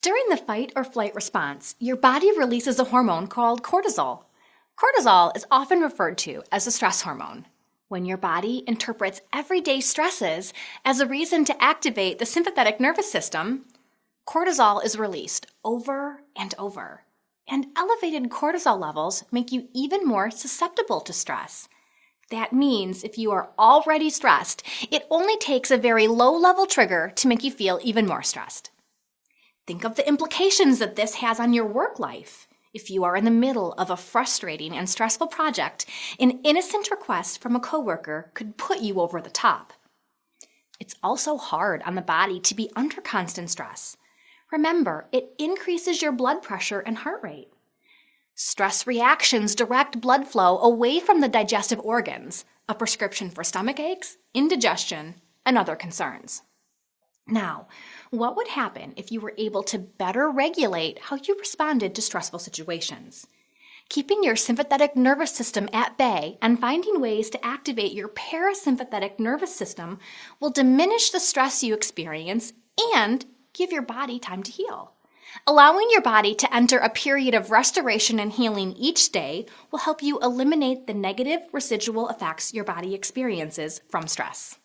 During the fight or flight response, your body releases a hormone called cortisol. Cortisol is often referred to as a stress hormone. When your body interprets everyday stresses as a reason to activate the sympathetic nervous system, cortisol is released over and over. And elevated cortisol levels make you even more susceptible to stress. That means if you are already stressed, it only takes a very low-level trigger to make you feel even more stressed. Think of the implications that this has on your work life. If you are in the middle of a frustrating and stressful project, an innocent request from a coworker could put you over the top. It's also hard on the body to be under constant stress. Remember, it increases your blood pressure and heart rate. Stress reactions direct blood flow away from the digestive organs, a prescription for stomach aches, indigestion, and other concerns. Now, what would happen if you were able to better regulate how you responded to stressful situations? Keeping your sympathetic nervous system at bay and finding ways to activate your parasympathetic nervous system will diminish the stress you experience and give your body time to heal. Allowing your body to enter a period of restoration and healing each day will help you eliminate the negative residual effects your body experiences from stress.